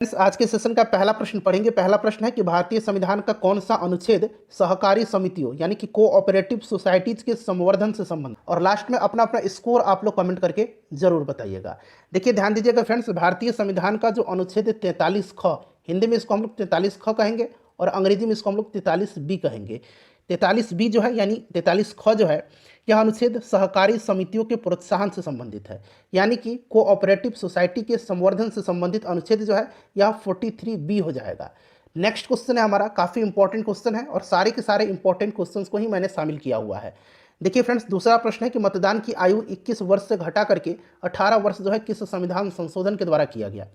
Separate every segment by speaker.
Speaker 1: आज के सेशन का पहला प्रश्न पढ़ेंगे। पहला प्रश्न है कि भारतीय संविधान का कौन सा अनुच्छेद सहकारी समितियों यानी कि कोऑपरेटिव सोसाइटीज के संवर्धन से संबंध। और लास्ट में अपना अपना स्कोर आप लोग कमेंट करके जरूर बताइएगा। देखिए ध्यान दीजिएगा फ्रेंड्स, भारतीय संविधान का जो अनुच्छेद 43 ख, हिंदी में इसको हम लोग 43 ख कहेंगे और अंग्रेजी में इसको हम लोग 43 बी कहेंगे। 43 बी जो है यानी 43 ख जो है, यह अनुच्छेद सहकारी समितियों के प्रोत्साहन से संबंधित है, यानी कि कोऑपरेटिव सोसाइटी के संवर्धन से संबंधित अनुच्छेद जो है यह 43 बी हो जाएगा। नेक्स्ट क्वेश्चन है हमारा, काफ़ी इंपॉर्टेंट क्वेश्चन है और सारे के सारे इंपॉर्टेंट क्वेश्चंस को ही मैंने शामिल किया हुआ है। देखिए फ्रेंड्स, दूसरा प्रश्न है कि मतदान की आयु 21 वर्ष से घटा करके 18 वर्ष जो है किस संविधान संशोधन के द्वारा किया गया।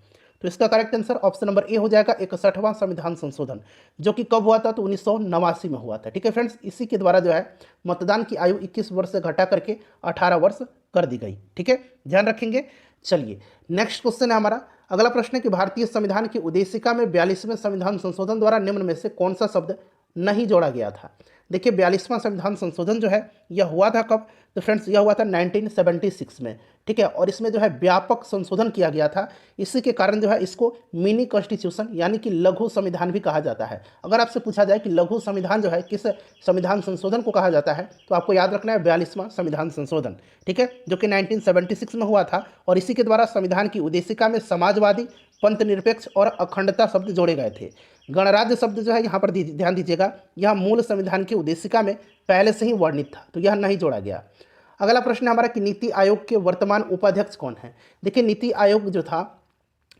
Speaker 1: तो इसका correct answer option number A हो जाएगा, 61वां संविधान संशोधन, जो कि कब हुआ था तो 1989 में हुआ था। ठीक है फ्रेंड्स, इसी के द्वारा जो है मतदान की आयु 21 वर्ष से घटा करके 18 वर्ष कर दी गई। ठीक है, ध्यान रखेंगे। चलिए नेक्स्ट क्वेश्चन है हमारा, अगला प्रश्न है कि भारतीय संविधान की उद्देशिका में 42वें संविधान संशोधन द्वारा निम्न में से कौन सा शब्द नहीं जोड़ा गया था। देखिए 42वां संविधान संशोधन जो है यह हुआ था कब, तो फ्रेंड्स यह हुआ था 1976 में। ठीक है, और इसमें जो है व्यापक संशोधन किया गया था। इसी के कारण जो है इसको मिनी कॉन्स्टिट्यूशन यानी कि लघु संविधान भी कहा जाता है। अगर आपसे पूछा जाए कि लघु संविधान जो है किस संविधान संशोधन को कहा जाता है, तो आपको याद रखना है 42वां संविधान संशोधन। ठीक है, जो कि 1976 में हुआ था और इसी के द्वारा संविधान की उद्देशिका में समाजवादी, पंथ निरपेक्ष और अखंडता शब्द जोड़े गए थे। गणराज्य शब्द जो है यहाँ पर ध्यान दीजिएगा, यह मूल संविधान की उद्देशिका में पहले से ही वर्णित था, तो यह नहीं जोड़ा गया। अगला प्रश्न हमारा कि नीति आयोग के वर्तमान उपाध्यक्ष कौन है। देखिए नीति आयोग जो था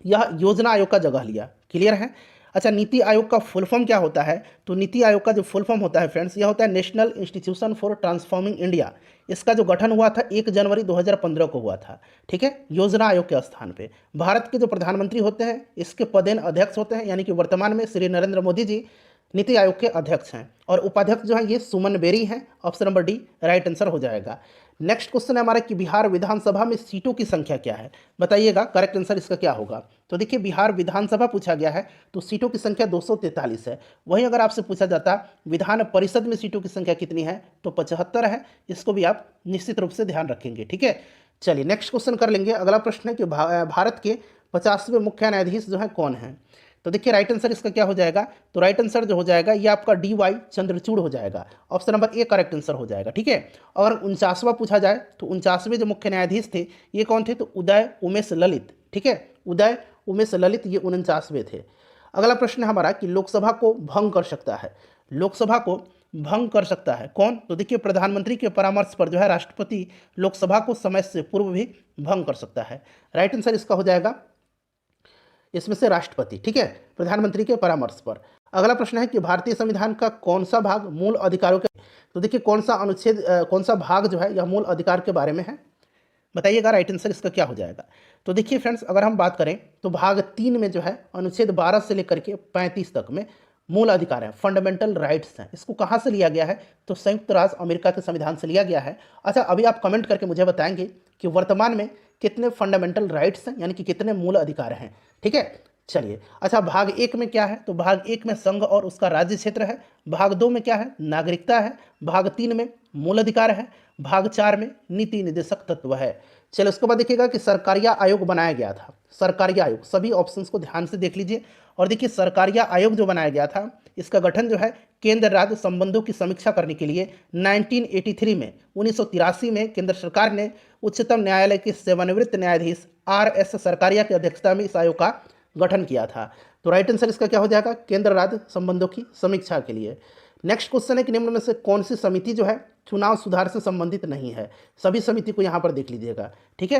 Speaker 1: यह योजना आयोग का जगह लिया। क्लियर है। अच्छा, नीति आयोग का फुल फॉर्म क्या होता है, तो नीति आयोग का जो फुल फॉर्म होता है फ्रेंड्स, यह होता है national institution for transforming India. इसका जो गठन हुआ था 1 जनवरी 2015 को हुआ था। ठीक है, योजना आयोग के स्थान पे भारत के जो प्रधानमंत्री होते हैं इसके पदेन अध्यक्ष होते हैं, यानी कि वर्तमान में श्री नरेंद्र मोदी जी नीति आयोग के अध्यक्ष हैं और उपाध्यक्ष जो है ये सुमन बेरी हैं। Option number D right answer हो जाएगा। नेक्स्ट क्वेश्चन है हमारा कि बिहार विधानसभा में सीटों की संख्या क्या है, बताइएगा करेक्ट आंसर इसका क्या होगा। तो देखिए बिहार विधानसभा पूछा गया है तो सीटों की संख्या 243 है। वहीं अगर आपसे पूछा जाता विधान परिषद में सीटों की संख्या कितनी है तो 75 है। इसको भी आप निश्चित रूप से ध्यान रखेंगे। ठीक है, चलिए नेक्स्ट क्वेश्चन कर लेंगे। अगला प्रश्न है कि भारत के 50वें मुख्य न्यायाधीश जो है कौन है। तो देखिए राइट आंसर इसका क्या हो जाएगा, तो राइट आंसर जो हो जाएगा ये आपका DY चंद्रचूड़ हो जाएगा। Option number A correct answer हो जाएगा। ठीक है, और 49वां पूछा जाए तो 49वें जो मुख्य न्यायाधीश थे ये कौन थे, तो उदय उमेश ललित। ठीक है, उदय उमेश ललित ये 49वें थे। अगला प्रश्न है हमारा कि लोकसभा को भंग कर सकता है, लोकसभा को भंग कर सकता है कौन। तो देखिए प्रधानमंत्री के परामर्श पर जो है राष्ट्रपति लोकसभा को समय से पूर्व भी भंग कर सकता है। राइट आंसर इसका हो जाएगा इसमें से राष्ट्रपति। ठीक है, प्रधानमंत्री के परामर्श पर। अगला प्रश्न है कि भारतीय संविधान का कौन सा भाग मूल अधिकारों के, तो देखिए कौन सा अनुच्छेद कौन सा भाग जो है यह मूल अधिकार के बारे में है, बताइएगा राइट आंसर इसका क्या हो जाएगा। तो देखिए फ्रेंड्स अगर हम बात करें तो भाग 3 में जो है अनुच्छेद 12 से लेकर के 35 तक में मूल अधिकार हैं, फंडामेंटल राइट्स हैं। इसको कहाँ से लिया गया है, तो संयुक्त राज्य अमेरिका के संविधान से लिया गया है। अच्छा अभी आप कमेंट करके मुझे बताएंगे कि वर्तमान में कितने फंडामेंटल राइट्स हैं, यानी कि कितने मूल अधिकार हैं। ठीक है, चलिए। अच्छा भाग 1 में क्या है, तो भाग 1 में संघ और उसका राज्य क्षेत्र है। भाग 2 में क्या है, नागरिकता है। भाग 3 में मूल अधिकार है। भाग 4 में नीति निर्देशक तत्व है। चलो उसके बाद देखिएगा कि सरकारिया आयोग बनाया गया था। सरकारिया आयोग, सभी ऑप्शंस को ध्यान से देख लीजिए। और देखिए सरकारिया आयोग जो बनाया गया था इसका गठन जो है केंद्र राज्य संबंधों की समीक्षा करने के लिए 1983 में 1983 में केंद्र सरकार ने उच्चतम न्यायालय के सेवानिवृत्त न्यायाधीश RS सरकारिया की अध्यक्षता में इस आयोग का गठन किया था। तो राइट आंसर इसका क्या हो जाएगा, केंद्र राज्य संबंधों की समीक्षा के लिए। नेक्स्ट क्वेश्चन है कि निम्न में से कौन सी समिति जो है चुनाव सुधार से संबंधित नहीं है। सभी समिति को यहाँ पर देख लीजिएगा। ठीक है,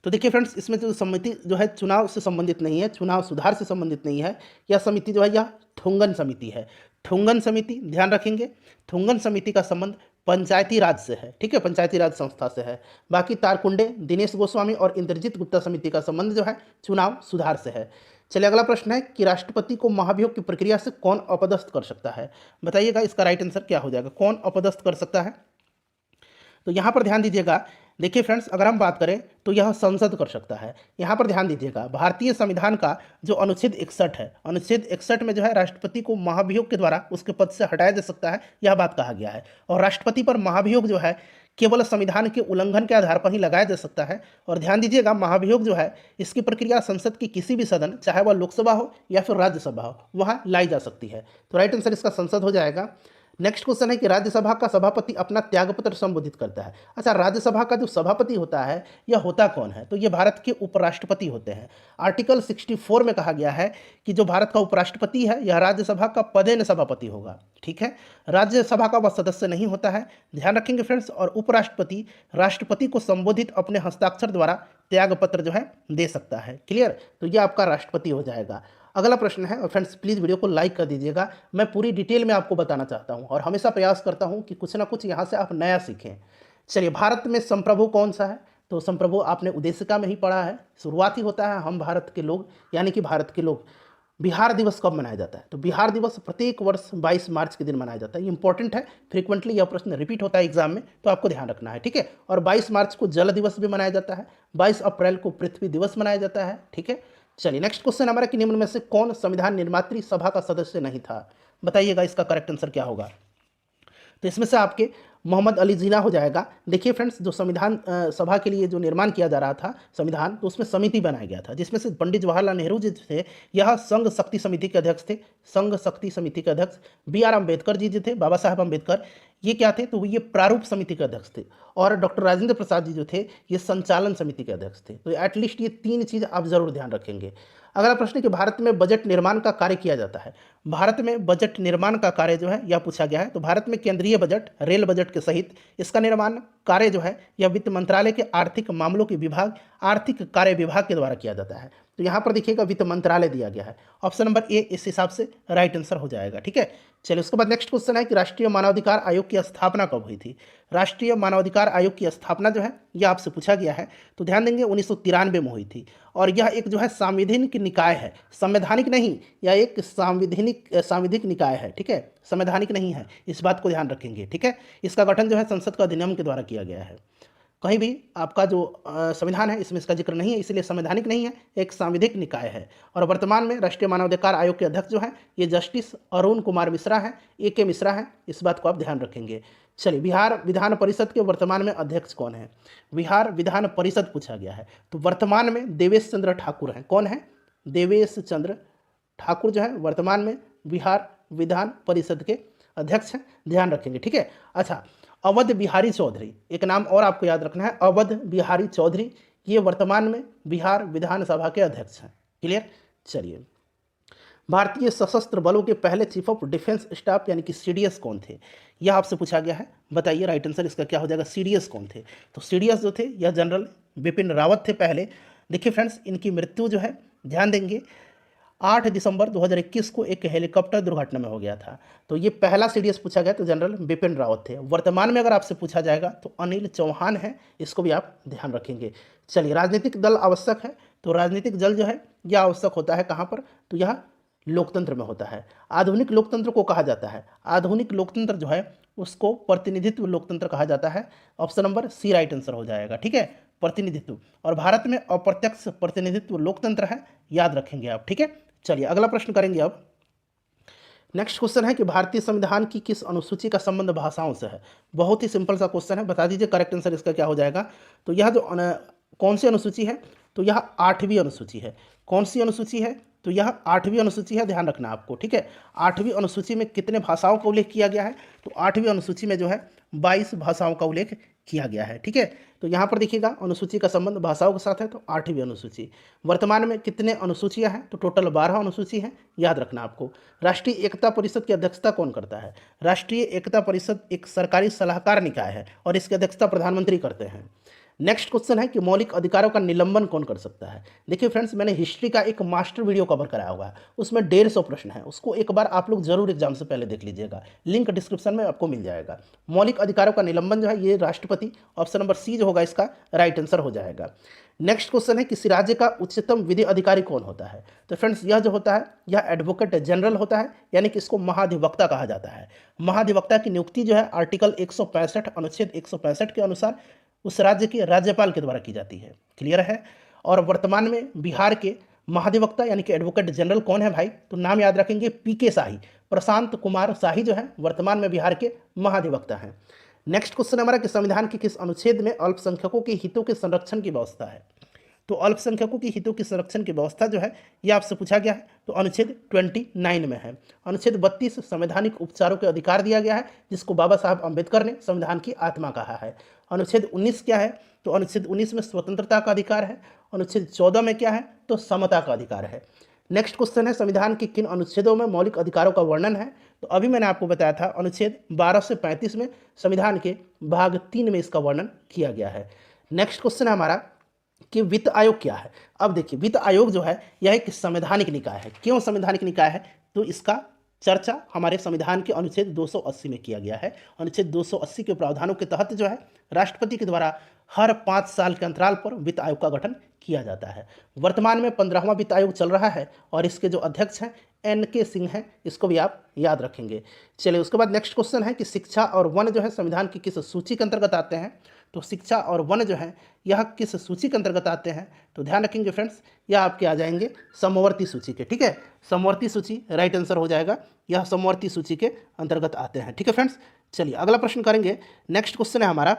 Speaker 1: तो देखिए फ्रेंड्स इसमें जो समिति जो है चुनाव से संबंधित नहीं है, चुनाव सुधार से संबंधित नहीं है, यह समिति जो है यह ठुंगन समिति है। ठुंगन समिति ध्यान रखेंगे, ठुंगन समिति का संबंध पंचायती राज से है। ठीक है, पंचायती राज संस्था से है। बाकी तारकुंडे, दिनेश गोस्वामी और इंद्रजीत गुप्ता समिति का संबंध जो है चुनाव सुधार से है। चलिए अगला प्रश्न है कि राष्ट्रपति को महाभियोग की प्रक्रिया से कौन अपदस्थ कर सकता है, बताइएगा इसका राइट आंसर क्या हो जाएगा, कौन अपदस्थ कर सकता है। तो यहाँ पर ध्यान दीजिएगा। देखिए फ्रेंड्स अगर हम बात करें तो यह संसद कर सकता है। यहाँ पर ध्यान दीजिएगा, भारतीय संविधान का जो अनुच्छेद 61 है, अनुच्छेद 61 में जो है राष्ट्रपति को महाभियोग के द्वारा उसके पद से हटाया जा सकता है, यह बात कहा गया है। और राष्ट्रपति पर महाभियोग जो है केवल संविधान के उल्लंघन के आधार पर ही लगाया जा सकता है। और ध्यान दीजिएगा, महाभियोग जो है इसकी प्रक्रिया संसद के किसी भी सदन, चाहे वह लोकसभा हो या फिर राज्यसभा हो, वहाँ लाई जा सकती है। तो राइट आंसर इसका संसद हो जाएगा। नेक्स्ट क्वेश्चन है कि राज्यसभा का सभापति अपना त्यागपत्र संबोधित करता है। अच्छा, राज्यसभा का जो सभापति होता है यह होता कौन है? तो ये भारत के उपराष्ट्रपति होते हैं। आर्टिकल 64 में कहा गया है कि जो भारत का उपराष्ट्रपति है यह राज्यसभा का पदेन सभापति होगा। ठीक है, राज्यसभा का वह सदस्य नहीं होता है, ध्यान रखेंगे फ्रेंड्स। और उपराष्ट्रपति राष्ट्रपति को संबोधित अपने हस्ताक्षर द्वारा त्यागपत्र जो है दे सकता है। क्लियर? तो यह आपका राष्ट्रपति हो जाएगा। अगला प्रश्न है, और फ्रेंड्स प्लीज़ वीडियो को लाइक कर दीजिएगा। मैं पूरी डिटेल में आपको बताना चाहता हूं और हमेशा प्रयास करता हूं कि कुछ ना कुछ यहां से आप नया सीखें। चलिए, भारत में संप्रभु कौन सा है? तो संप्रभु आपने उद्देशिका में ही पढ़ा है। शुरुआती होता है हम भारत के लोग, यानी कि भारत के लोग। बिहार दिवस कब मनाया जाता है? तो बिहार दिवस प्रत्येक वर्ष 22 मार्च के दिन मनाया जाता है। ये इंपॉर्टेंट है, फ्रीक्वेंटली यह प्रश्न रिपीट होता है एग्जाम में, तो आपको ध्यान रखना है। ठीक है, और 22 मार्च को जल दिवस भी मनाया जाता है, 22 अप्रैल को पृथ्वी दिवस मनाया जाता है। ठीक है, चलिए नेक्स्ट क्वेश्चन हमारा कि निम्न में से कौन संविधान निर्मात्री सभा का सदस्य नहीं था? बताइएगा इसका करेक्ट आंसर क्या होगा। तो इसमें से आपके मोहम्मद अली जिन्ना हो जाएगा। देखिए फ्रेंड्स, जो संविधान सभा के लिए जो निर्माण किया जा रहा था संविधान, तो उसमें समिति बनाया गया था जिसमें से पंडित जवाहरलाल नेहरू जी थे, यह संघ शक्ति समिति के अध्यक्ष थे। संघ शक्ति समिति के अध्यक्ष B.R. अम्बेडकर जी थे, बाबा साहब अम्बेडकर, ये क्या थे? तो ये प्रारूप समिति के अध्यक्ष थे। और डॉक्टर राजेंद्र प्रसाद जी जो थे ये संचालन समिति के अध्यक्ष थे। तो एटलीस्ट ये 3 चीज़ आप जरूर ध्यान रखेंगे। अगला प्रश्न है कि भारत में बजट निर्माण का कार्य किया जाता है। भारत में बजट निर्माण का कार्य जो है यह पूछा गया है। तो भारत में केंद्रीय बजट, रेल बजट के सहित इसका निर्माण कार्य जो है यह वित्त मंत्रालय के आर्थिक मामलों के विभाग, आर्थिक कार्य विभाग के द्वारा किया जाता है। तो यहाँ पर देखिएगा वित्त मंत्रालय दिया गया है। ऑप्शन नंबर ए इस हिसाब से राइट आंसर हो जाएगा। ठीक है, चलिए उसके बाद नेक्स्ट क्वेश्चन है कि राष्ट्रीय मानवाधिकार आयोग की स्थापना कब हुई थी? राष्ट्रीय मानवाधिकार आयोग की स्थापना जो है यह आपसे पूछा गया है। तो ध्यान देंगे 1993 में हुई थी। और यह एक जो है संवैधानिक निकाय है, संवैधानिक नहीं, यह एक सांविधिक निकाय है। ठीक है, संवैधानिक नहीं है, इस बात को ध्यान रखेंगे। ठीक है, इसका गठन जो है संसद का अधिनियम के द्वारा किया गया है। कहीं भी आपका जो संविधान है इसमें इसका जिक्र नहीं है, इसलिए संवैधानिक नहीं है, एक सांविधिक निकाय है। और वर्तमान में राष्ट्रीय मानवाधिकार आयोग के अध्यक्ष जो हैं ये जस्टिस अरुण कुमार मिश्रा हैं, AK मिश्रा हैं, इस बात को आप ध्यान रखेंगे। चलिए, बिहार विधान परिषद के वर्तमान में अध्यक्ष कौन है? बिहार विधान परिषद पूछा गया है। तो वर्तमान में देवेश चंद्र ठाकुर हैं। कौन है? देवेश चंद्र ठाकुर जो है वर्तमान में बिहार विधान परिषद के अध्यक्ष हैं, ध्यान रखेंगे। ठीक है, अच्छा, अवध बिहारी चौधरी, एक नाम और आपको याद रखना है, अवध बिहारी चौधरी, ये वर्तमान में बिहार विधानसभा के अध्यक्ष हैं। क्लियर? चलिए, भारतीय सशस्त्र बलों के पहले चीफ ऑफ डिफेंस स्टाफ यानी कि CDS कौन थे? यह आपसे पूछा गया है। बताइए राइट आंसर इसका क्या हो जाएगा। CDS कौन थे? तो CDS जो थे यह जनरल बिपिन रावत थे पहले। देखिए फ्रेंड्स, इनकी मृत्यु जो है ध्यान देंगे 8 दिसंबर 2021 को एक हेलीकॉप्टर दुर्घटना में हो गया था। तो ये पहला CDS पूछा गया, तो जनरल बिपिन रावत थे। वर्तमान में अगर आपसे पूछा जाएगा तो अनिल चौहान है, इसको भी आप ध्यान रखेंगे। चलिए, राजनीतिक दल आवश्यक है। तो राजनीतिक दल जो है यह आवश्यक होता है कहाँ पर? तो यह लोकतंत्र में होता है। आधुनिक लोकतंत्र को कहा जाता है, आधुनिक लोकतंत्र जो है उसको प्रतिनिधित्व लोकतंत्र कहा जाता है। Option number C right answer हो जाएगा। ठीक है, प्रतिनिधित्व। और भारत में अप्रत्यक्ष प्रतिनिधित्व लोकतंत्र है, याद रखेंगे आप। ठीक है, चलिए अगला प्रश्न करेंगे अब। नेक्स्ट क्वेश्चन है कि भारतीय संविधान की किस अनुसूची का संबंध भाषाओं से है? बहुत ही सिंपल सा क्वेश्चन है, बता दीजिए करेक्ट आंसर इसका क्या हो जाएगा। तो यह जो कौन सी अनुसूची है? तो यह 8वीं अनुसूची है। कौन सी अनुसूची है? तो यह 8वीं अनुसूची है, ध्यान रखना आपको। ठीक है, 8वीं अनुसूची में कितने भाषाओं का उल्लेख किया गया है? तो 8वीं अनुसूची में जो है 22 भाषाओं का उल्लेख किया गया है। ठीक है, तो यहाँ पर देखिएगा अनुसूची का संबंध भाषाओं के साथ है, तो 8वीं अनुसूची। वर्तमान में कितने अनुसूचियाँ हैं? तो टोटल 12 अनुसूची हैं, याद रखना आपको। राष्ट्रीय एकता परिषद की अध्यक्षता कौन करता है? राष्ट्रीय एकता परिषद एक सरकारी सलाहकार निकाय है और इसकी अध्यक्षता प्रधानमंत्री करते हैं। नेक्स्ट क्वेश्चन है कि मौलिक अधिकारों का निलंबन कौन कर सकता है? देखिए फ्रेंड्स, मैंने हिस्ट्री का एक मास्टर वीडियो कवर कराया हुआ है, उसमें 150 प्रश्न है, उसको एक बार आप लोग जरूर एग्जाम से पहले देख लीजिएगा, लिंक डिस्क्रिप्शन में आपको मिल जाएगा। मौलिक अधिकारों का निलंबन जो है ये राष्ट्रपति, ऑप्शन नंबर C जो होगा इसका राइट आंसर हो जाएगा। नेक्स्ट क्वेश्चन है किसी राज्य का उच्चतम विधि अधिकारी कौन होता है? तो फ्रेंड्स, यह जो होता है यह एडवोकेट जनरल होता है, यानी कि इसको महाधिवक्ता कहा जाता है। महाधिवक्ता की नियुक्ति जो है आर्टिकल 165 अनुच्छेद 165 के अनुसार उस राज्य के राज्यपाल के द्वारा की जाती है। क्लियर है? और वर्तमान में बिहार के महाधिवक्ता यानी कि एडवोकेट जनरल कौन है भाई? तो नाम याद रखेंगे, PK शाही, प्रशांत कुमार शाही जो है वर्तमान में बिहार के महाधिवक्ता हैं। नेक्स्ट क्वेश्चन हमारा कि संविधान के किस अनुच्छेद में अल्पसंख्यकों के हितों के संरक्षण की व्यवस्था है। तो अल्पसंख्यकों के हितों के संरक्षण की व्यवस्था जो है यह आपसे पूछा गया है, तो अनुच्छेद 29 में है। अनुच्छेद 32 संवैधानिक उपचारों के अधिकार दिया गया है, जिसको बाबा साहब अम्बेडकर ने संविधान की आत्मा कहा है। अनुच्छेद 19 क्या है, तो अनुच्छेद 19 में स्वतंत्रता का अधिकार है। अनुच्छेद 14 में क्या है, तो समता का अधिकार है। नेक्स्ट क्वेश्चन है संविधान के किन अनुच्छेदों में मौलिक अधिकारों का वर्णन है। तो अभी मैंने आपको बताया था अनुच्छेद 12 से 35 में संविधान के भाग 3 में इसका वर्णन किया गया है। नेक्स्ट क्वेश्चन है हमारा कि वित्त आयोग क्या है। अब देखिए, वित्त आयोग जो है यह एक संवैधानिक निकाय है। क्यों संवैधानिक निकाय है, तो इसका चर्चा हमारे संविधान के अनुच्छेद 280 में किया गया है। अनुच्छेद 280 के प्रावधानों के तहत जो है राष्ट्रपति के द्वारा हर 5 साल के अंतराल पर वित्त आयोग का गठन किया जाता है। वर्तमान में 15वां वित्त आयोग चल रहा है और इसके जो अध्यक्ष हैं NK सिंह हैं, इसको भी आप याद रखेंगे। चलिए, उसके बाद नेक्स्ट क्वेश्चन है कि शिक्षा और वन जो है संविधान की किस सूची के अंतर्गत आते हैं। तो शिक्षा और वन जो है यह किस सूची के अंतर्गत आते हैं, तो ध्यान रखेंगे फ्रेंड्स, यह आपके आ जाएंगे समवर्ती सूची के। ठीक है, समवर्ती सूची राइट आंसर हो जाएगा, यह समवर्ती सूची के अंतर्गत आते हैं। ठीक है फ्रेंड्स, चलिए अगला प्रश्न करेंगे। नेक्स्ट क्वेश्चन है हमारा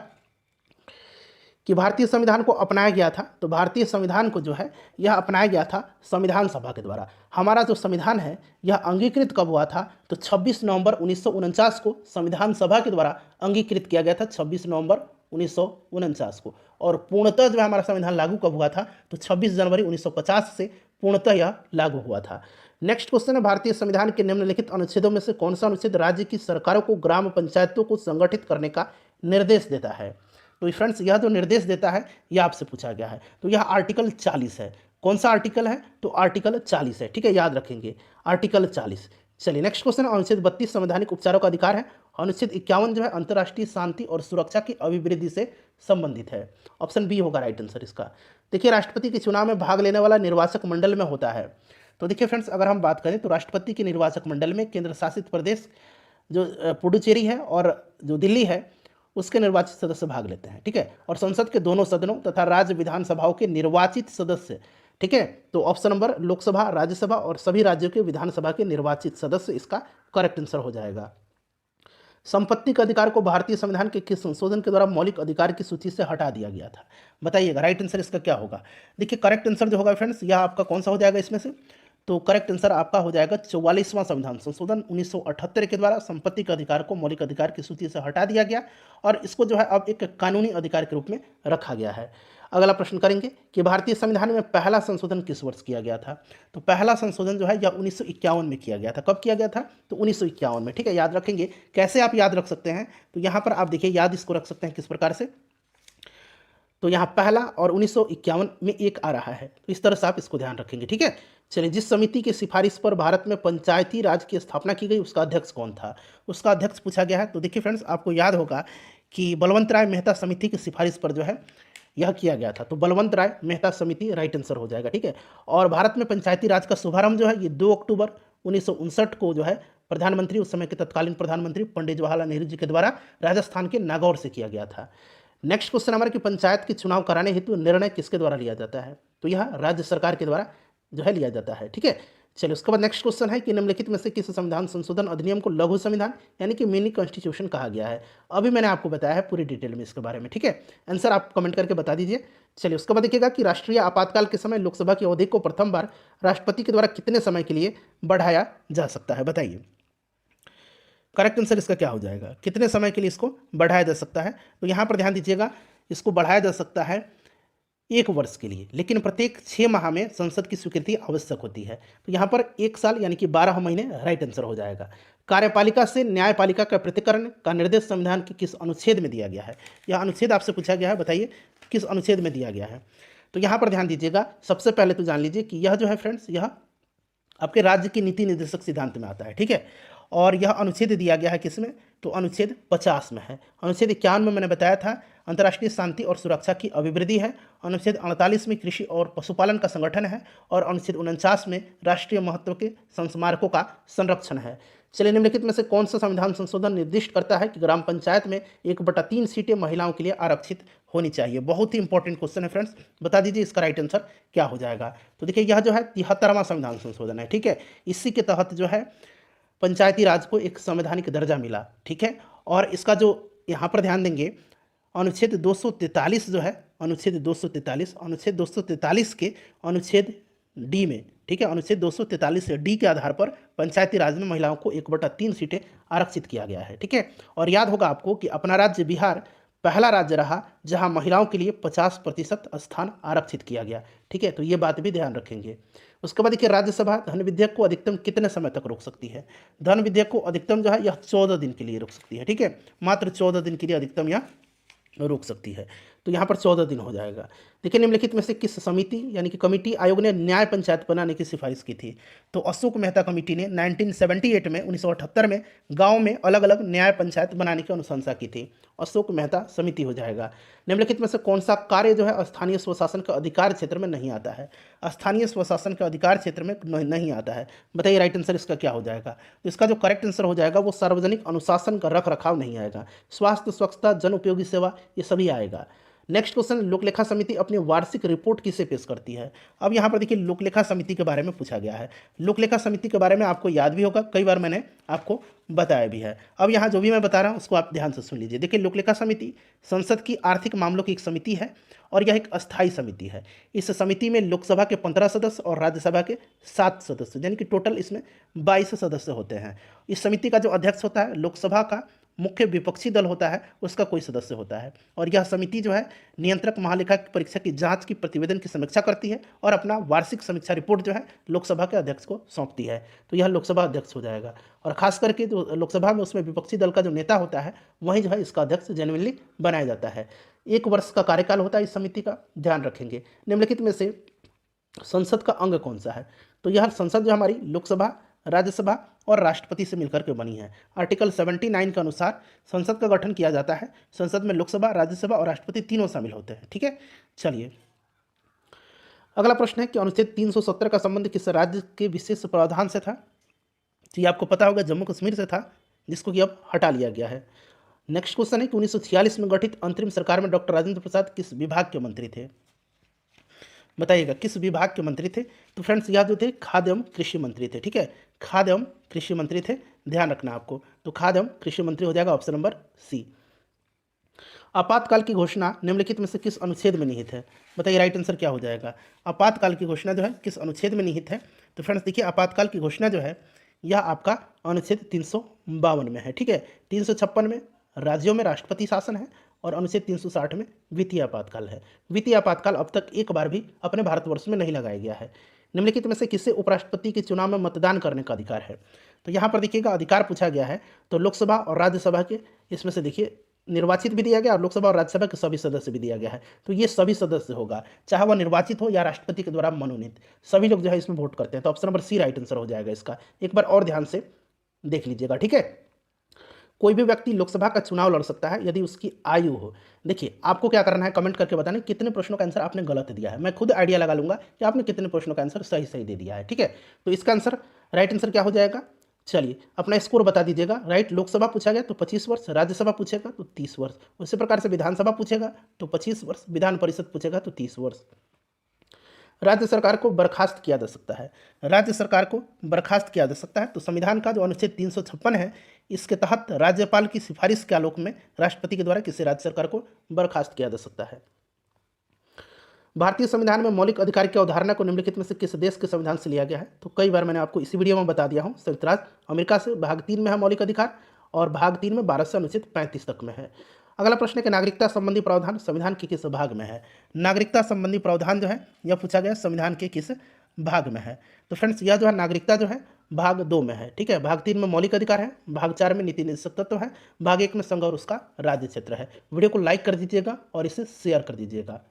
Speaker 1: कि भारतीय संविधान को अपनाया गया था। तो भारतीय संविधान को जो है यह अपनाया गया था संविधान सभा के द्वारा। हमारा जो संविधान है यह अंगीकृत कब हुआ था, तो 26 नवंबर 1949 को संविधान सभा के द्वारा अंगीकृत किया गया था, 26 नवंबर 1949 को। और पूर्णतः जो है हमारा संविधान लागू कब हुआ था, तो 26 जनवरी 1950 से पूर्णतः यह लागू हुआ था। नेक्स्ट क्वेश्चन है भारतीय संविधान के निम्नलिखित अनुच्छेदों में से कौन सा अनुच्छेद राज्य की सरकारों को ग्राम पंचायतों को संगठित करने का निर्देश देता है। तो फ्रेंड्स, यह जो निर्देश देता है यह आपसे पूछा गया है। तो यह आर्टिकल 40 है। कौन सा आर्टिकल है, तो आर्टिकल 40 है। ठीक है, याद रखेंगे आर्टिकल 40। चलिए नेक्स्ट क्वेश्चन है अनुच्छेद 32 संवैधानिक उपचारों का अधिकार है। अनुच्छेद 51 जो है अंतर्राष्ट्रीय शांति और सुरक्षा की अभिवृद्धि से संबंधित है। ऑप्शन बी होगा राइट आंसर इसका। देखिए, राष्ट्रपति के चुनाव में भाग लेने वाला निर्वाचक मंडल में होता है। तो देखिए फ्रेंड्स, अगर हम बात करें तो राष्ट्रपति के निर्वाचक मंडल में केंद्र शासित प्रदेश जो पुडुचेरी है और जो दिल्ली है उसके निर्वाचित सदस्य भाग लेते हैं। ठीक है, और संसद के दोनों सदनों तथा राज्य विधानसभाओं के निर्वाचित सदस्य। ठीक है, तो ऑप्शन नंबर लोकसभा, राज्यसभा और सभी राज्यों के विधानसभा के निर्वाचित सदस्य इसका करेक्ट आंसर हो जाएगा। संपत्ति के अधिकार को भारतीय संविधान के किस संशोधन के द्वारा मौलिक अधिकार की सूची से हटा दिया गया था, बताइएगा राइट आंसर इसका क्या होगा। देखिए, करेक्ट आंसर जो होगा फ्रेंड्स यह आपका कौन सा हो जाएगा इसमें से, तो करेक्ट आंसर आपका हो जाएगा 44वां संविधान संशोधन 1978 के द्वारा संपत्ति के अधिकार को मौलिक अधिकार की सूची से हटा दिया गया और इसको जो है अब एक कानूनी अधिकार के रूप में रखा गया है। अगला प्रश्न करेंगे कि भारतीय संविधान में पहला संशोधन किस वर्ष किया गया था। तो पहला संशोधन जो है यह 1951 में किया गया था। कब किया गया था, तो 1951 में। ठीक है, याद रखेंगे। कैसे आप याद रख सकते हैं, तो यहाँ पर आप देखिए याद इसको रख सकते हैं किस प्रकार से, तो यहाँ पहला और 1951 में एक आ रहा है, तो इस तरह से आप इसको ध्यान रखेंगे। ठीक है, चलिए, जिस समिति की सिफारिश पर भारत में पंचायती राज की स्थापना की गई उसका अध्यक्ष कौन था, उसका अध्यक्ष पूछा गया है। तो देखिए फ्रेंड्स, आपको याद होगा कि बलवंत राय मेहता समिति की सिफारिश पर जो है यह किया गया था, तो बलवंत राय मेहता समिति राइट आंसर हो जाएगा। ठीक है, और भारत में पंचायती राज का शुभारंभ जो है ये 2 अक्टूबर 1959 को जो है प्रधानमंत्री, उस समय के तत्कालीन प्रधानमंत्री पंडित जवाहरलाल नेहरू जी के द्वारा राजस्थान के नागौर से किया गया था। नेक्स्ट क्वेश्चन हमारा कि पंचायत के चुनाव कराने हेतु निर्णय किसके द्वारा लिया जाता है, तो यह राज्य सरकार के द्वारा जो है लिया जाता है। ठीक है, चलिए उसके बाद नेक्स्ट क्वेश्चन है कि निम्नलिखित में से किस संविधान संशोधन अधिनियम को लघु संविधान यानी कि मिनी कॉन्स्टिट्यूशन कहा गया है। अभी मैंने आपको बताया है पूरी डिटेल में इसके बारे में। ठीक है, आंसर आप कमेंट करके बता दीजिए। चलिए उसके बाद देखिएगा कि राष्ट्रीय आपातकाल के समय लोकसभा की अवधि को प्रथम बार राष्ट्रपति के द्वारा कितने समय के लिए बढ़ाया जा सकता है, बताइए करेक्ट आंसर इसका क्या हो जाएगा, कितने समय के लिए इसको बढ़ाया जा सकता है। तो यहाँ पर ध्यान दीजिएगा, इसको बढ़ाया जा सकता है 1 वर्ष के लिए, लेकिन प्रत्येक 6 माह में संसद की स्वीकृति आवश्यक होती है। तो यहाँ पर 1 साल यानी कि 12 महीने राइट आंसर हो जाएगा। कार्यपालिका से न्यायपालिका का पृथक्करण का निर्देश संविधान के किस अनुच्छेद में दिया गया है, यह अनुच्छेद आपसे पूछा गया है, बताइए किस अनुच्छेद में दिया गया है। तो यहाँ पर ध्यान दीजिएगा, सबसे पहले तो जान लीजिए कि यह जो है फ्रेंड्स यह आपके राज्य की नीति निर्देशक सिद्धांत में आता है। ठीक है, और यह अनुच्छेद दिया गया है किसमें, तो अनुच्छेद 50 में है। अनुच्छेद 51 में मैंने बताया था अंतर्राष्ट्रीय शांति और सुरक्षा की अभिवृद्धि है। अनुच्छेद 48 में कृषि और पशुपालन का संगठन है और अनुच्छेद 49 में राष्ट्रीय महत्व के संस्मारकों का संरक्षण है। चलिए, निम्नलिखित में से कौन सा संविधान संशोधन निर्दिष्ट करता है कि ग्राम पंचायत में 1/3 सीटें महिलाओं के लिए आरक्षित होनी चाहिए। बहुत ही इंपॉर्टेंट क्वेश्चन है फ्रेंड्स, बता दीजिए इसका राइट आंसर क्या हो जाएगा। तो देखिए यह जो है 73वां संविधान संशोधन है। ठीक है, इसी के तहत जो है पंचायती राज को एक संवैधानिक दर्जा मिला। ठीक है, और इसका जो यहाँ पर ध्यान देंगे अनुच्छेद 243 जो है, अनुच्छेद 243 के अनुच्छेद डी में, ठीक है, अनुच्छेद 243 डी के आधार पर पंचायती राज में महिलाओं को 1/3 सीटें आरक्षित किया गया है, ठीक है। और याद होगा आपको कि अपना राज्य बिहार पहला राज्य रहा जहां महिलाओं के लिए 50% स्थान आरक्षित किया गया, ठीक है। तो ये बात भी ध्यान रखेंगे। उसके बाद देखिए, राज्यसभा धन विधेयक को अधिकतम कितने समय तक रोक सकती है? धन विधेयक को अधिकतम जो है यह 14 दिन के लिए रोक सकती है, ठीक है, मात्र 14 दिन के लिए अधिकतम यह रोक सकती है। तो यहाँ पर 14 दिन हो जाएगा। देखिए, निम्नलिखित में से किस समिति यानी कि कमेटी आयोग ने न्याय पंचायत बनाने की सिफारिश की थी? तो अशोक मेहता कमेटी ने 1978 में 1978 में गांव में अलग अलग न्याय पंचायत बनाने की अनुशंसा की थी। अशोक मेहता समिति हो जाएगा। निम्नलिखित में से कौन सा कार्य जो है स्थानीय स्वशासन के अधिकार क्षेत्र में नहीं आता है? स्थानीय स्वशासन के अधिकार क्षेत्र में नहीं आता है। बताइए राइट आंसर इसका क्या हो जाएगा? तो इसका जो करेक्ट आंसर हो जाएगा वो सार्वजनिक अनुशासन का रख रखाव नहीं आएगा। स्वास्थ्य, स्वच्छता, जन उपयोगी सेवा, ये सभी आएगा। नेक्स्ट क्वेश्चन, लोकलेखा समिति अपनी वार्षिक रिपोर्ट किसे पेश करती है? अब यहाँ पर देखिए, लोकलेखा समिति के बारे में पूछा गया है। लोकलेखा समिति के बारे में आपको याद भी होगा, कई बार मैंने आपको बताया भी है। अब यहाँ जो भी मैं बता रहा हूँ उसको आप ध्यान से सुन लीजिए। देखिए, लोकलेखा समिति संसद की आर्थिक मामलों की एक समिति है और यह एक अस्थायी समिति है। इस समिति में लोकसभा के 15 सदस्य और राज्यसभा के 7 सदस्य, यानी कि टोटल इसमें 22 सदस्य होते हैं। इस समिति का जो अध्यक्ष होता है, लोकसभा का मुख्य विपक्षी दल होता है, उसका कोई सदस्य होता है। और यह समिति जो है नियंत्रक महालेखा की परीक्षा की जांच की प्रतिवेदन की समीक्षा करती है और अपना वार्षिक समीक्षा रिपोर्ट जो है लोकसभा के अध्यक्ष को सौंपती है। तो यह लोकसभा अध्यक्ष हो जाएगा। और खास करके जो लोकसभा में उसमें विपक्षी दल का जो नेता होता है वही जो है इसका अध्यक्ष जेन्युइनली बनाया जाता है। 1 वर्ष का कार्यकाल होता है इस समिति का, ध्यान रखेंगे। निम्नलिखित में से संसद का अंग कौन सा है? तो यह संसद जो हमारी लोकसभा, राज्यसभा और राष्ट्रपति से मिलकर के बनी है। आर्टिकल 79 के अनुसार संसद का गठन किया जाता है। संसद में लोकसभा, राज्यसभा और राष्ट्रपति तीनों शामिल होते हैं, ठीक है। चलिए, अगला प्रश्न है कि अनुच्छेद 317 का संबंध किस राज्य के विशेष प्रावधान से था? तो ये आपको पता होगा, जम्मू कश्मीर से था, जिसको कि अब हटा लिया गया है। नेक्स्ट क्वेश्चन है कि 1946 में गठित अंतरिम सरकार में डॉक्टर राजेंद्र प्रसाद किस विभाग के मंत्री थे? बताइएगा किस विभाग के मंत्री थे? तो फ्रेंड्स, यह जो थे खाद्य एवं कृषि मंत्री थे, ठीक है, खाद्य एवं कृषि मंत्री थे, ध्यान रखना आपको। तो खाद्य एवं कृषि मंत्री हो जाएगा ऑप्शन नंबर सी। आपातकाल की घोषणा निम्नलिखित में से किस अनुच्छेद में निहित है? बताइए राइट आंसर क्या हो जाएगा? आपातकाल की घोषणा जो है किस अनुच्छेद में निहित है? तो फ्रेंड्स देखिए, आपातकाल की घोषणा जो है यह आपका अनुच्छेद 352 में है, ठीक है। 356 में राज्यों में राष्ट्रपति शासन है और अनुच्छेद 360 में वित्तीय आपातकाल है। वित्तीय आपातकाल अब तक एक बार भी अपने भारतवर्ष में नहीं लगाया गया है। निम्नलिखित में से किसे उपराष्ट्रपति के चुनाव में मतदान करने का अधिकार है? तो यहाँ पर देखिएगा अधिकार पूछा गया है, तो लोकसभा और राज्यसभा के इसमें से देखिए निर्वाचित भी दिया गया और लोकसभा और राज्यसभा के सभी सदस्य भी दिया गया है। तो ये सभी सदस्य होगा, चाहे वह निर्वाचित हो या राष्ट्रपति के द्वारा मनोनीत, सभी लोग जो है इसमें वोट करते हैं। तो option number C right answer हो जाएगा इसका। एक बार और ध्यान से देख लीजिएगा, ठीक है। कोई भी व्यक्ति लोकसभा का चुनाव लड़ सकता है यदि उसकी आयु हो। देखिए, आपको क्या करना है, कमेंट करके बताना कितने प्रश्नों का आंसर आपने गलत दिया है। मैं खुद आइडिया लगा लूंगा कि आपने कितने प्रश्नों का आंसर सही दे दिया है, ठीक है। तो इसका आंसर, राइट आंसर क्या हो जाएगा? चलिए, अपना स्कोर बता दीजिएगा। राइट, लोकसभा पूछा गया तो 25 वर्ष, राज्यसभा पूछेगा तो 30 वर्ष, उसी प्रकार से विधानसभा पूछेगा तो 25 वर्ष, विधान परिषद पूछेगा तो 30 वर्ष। राज्य सरकार को बर्खास्त किया जा सकता है, राज्य सरकार को बर्खास्त किया जा सकता है। तो संविधान का जो अनुच्छेद 356 है, इसके तहत राज्यपाल की सिफारिश के आलोक में राष्ट्रपति के द्वारा किसी राज्य सरकार को बर्खास्त किया जा सकता है। भारतीय संविधान में मौलिक अधिकार की अवधारणा को निम्नलिखित में से किस देश के संविधान से लिया गया है? तो कई बार मैंने आपको इसी वीडियो में बता दिया हूँ, संयुक्त राज्य अमेरिका से भाग 3 में है मौलिक अधिकार और भाग 3 में 12 से अनुच्छेद 35 तक में है। अगला प्रश्न है कि नागरिकता संबंधी प्रावधान संविधान के किस भाग में है? नागरिकता संबंधी प्रावधान जो है यह पूछा गया संविधान के किस भाग में है? तो फ्रेंड्स, यह जो है नागरिकता जो है भाग 2 में है, ठीक है। भाग 3 में मौलिक अधिकार है, भाग 4 में नीति निदेशक तत्व है, भाग 1 में संघ और उसका राज्य क्षेत्र है। वीडियो को लाइक कर दीजिएगा और इसे शेयर कर दीजिएगा।